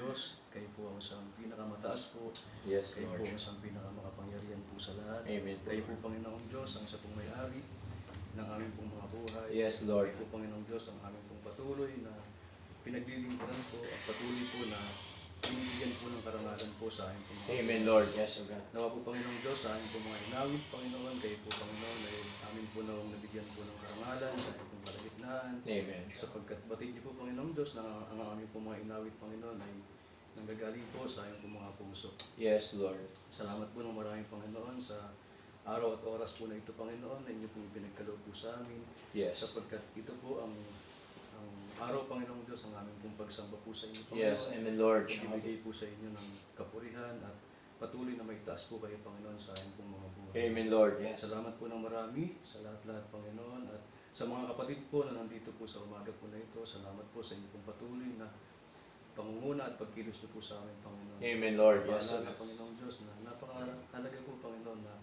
Diyos. Kayo po ang isang pinakamataas po. Yes, Kayo Lord. po ang isang pinakamakapangyarihan po sa lahat. Amen po, Kayo po, Lord. Panginoong Diyos, ang isa pong may-ari ng aming pong mga buhay. Yes, Lord. Kayo po, Panginoong Diyos, ang aming pong patuloy na pinaglilingkuran po at patuloy po na binibigyan po ng karangalan po sa aming pong mga Amen, buhay. Lord. Yes, O God. Nawa po, Panginoong Diyos, sa aming pong mga inawit, Panginoon, kayo po, Panginoon, ay amin po nawang nabigyan po ng karangalan sa aming pong kalagitnaan. Amen. Sapagkat batid niyo po, Panginoong Diyos, na ang aming pong mga inawit, Panginoon, ay nanggagaling po sa aming pong mga puso. Yes, Lord. Salamat po ng maraming, Panginoon, sa araw at oras po na ito, Panginoon, na inyo pong pinagkaloob po sa amin. Yes. Sapagkat ito po ang araw, Panginoong Diyos, ang aming pong pagsamba po sa inyo, Panginoon. Yes, Amen, Lord. Ibigay po sa inyo ng kapurihan at patuloy na may taas po kayo, Panginoon, sa aming pong mga buhay. Amen, Lord. Yes. Salamat po ng marami sa lahat-lahat, Panginoon, at sa mga kapatid po na nandito po sa umaga po na ito. Salamat po sa inyo pong patuloy na pangunguna at pagkilos niyo po sa amin, Panginoon. Amen, Lord. Yes. Paalala, Panginoong Diyos, na napakahalaga po, Panginoon, na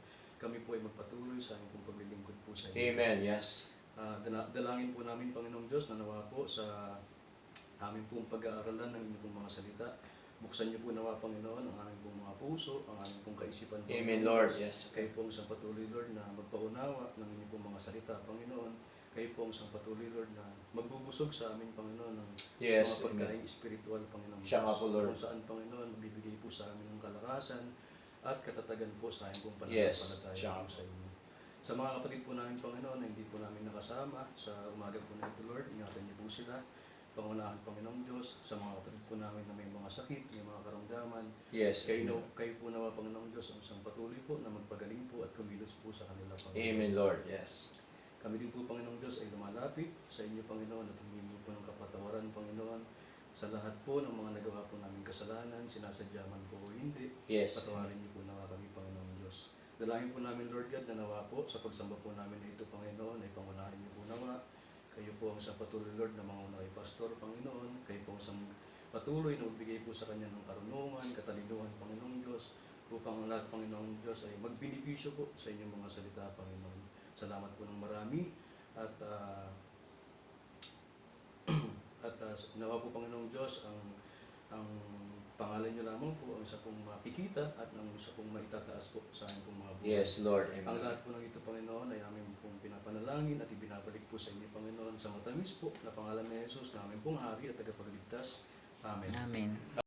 kami po ay magpatuloy sa aming pong paglilingkod po sa inyo. Amen. Yes. Dalangin po namin, Panginoong Diyos, na nawa po sa aming pong pag-aaralan ng inyong pong mga salita. Buksan niyo po nawa, Panginoon, ang aming pong mga puso, ang aming pong kaisipan. Amen, Lord. Yes. Kayo po ang isang patuloy, Lord, na magpaunawa ng inyong pong mga salita, Panginoon. Kayo po ang isang patuloy, Lord, na magbubusog sa amin, Panginoon, ng Yes. mga Amen. pagkain spiritual, Panginoon. Siya nga po, Lord. Kung saan, Panginoon, mabibigay po sa amin ng kalakasan at katatagan po sa aming pong Yes. pananampalataya Siya nga po sa inyo. Sa mga kapatid po namin, Panginoon, na hindi po namin nakasama sa umaga po na ito, Lord, ingatan niyo po sila. Pangunahan, Panginoong Diyos, sa mga kapatid po namin na may mga sakit, may mga karamdaman. Yes. Kayo Amen. po nawa, Panginoong Diyos, ang isang patuloy po na magpagaling po at kumilos po sa kanila, Panginoon. Amen, Lord. Yes. Kami din po, Panginoong Diyos, ay lumalapit sa inyo, Panginoon, at humingi po ng kapatawaran, Panginoon, sa lahat po ng mga nagawa po namin kasalanan, sinasadya man po o hindi. Yes. Patawarin niyo po nawa kami, Panginoong Diyos. Dalangin po namin, Lord God, na nawa po sa pagsamba po namin na ito, Panginoon, ay pangunahin niyo po nawa. Kayo po ang isang patuloy, Lord, na manguna kay Pastor, Panginoon. Kayo po ang isang patuloy na magbigay po sa kanya ng karunungan, katalinuhan, Panginoong Diyos, upang ang lahat, Panginoong Diyos, ay magbinipisyo po sa inyong mga salita, Panginoon. Salamat po ng marami at nawa po, Panginoong Diyos, ang pangalan niyo lamang po ang isa pong makikita at ang isa pong maitataas po sa aming pong mga buhay. Yes, Lord. Ang Amen. lahat po ng ito, Panginoon, ay aming pong pinapanalangin at ibinabalik po sa inyo, Panginoon, sa matamis po na pangalan ni Jesus na aming pong Hari at Tagapagligtas. Amen. Amen.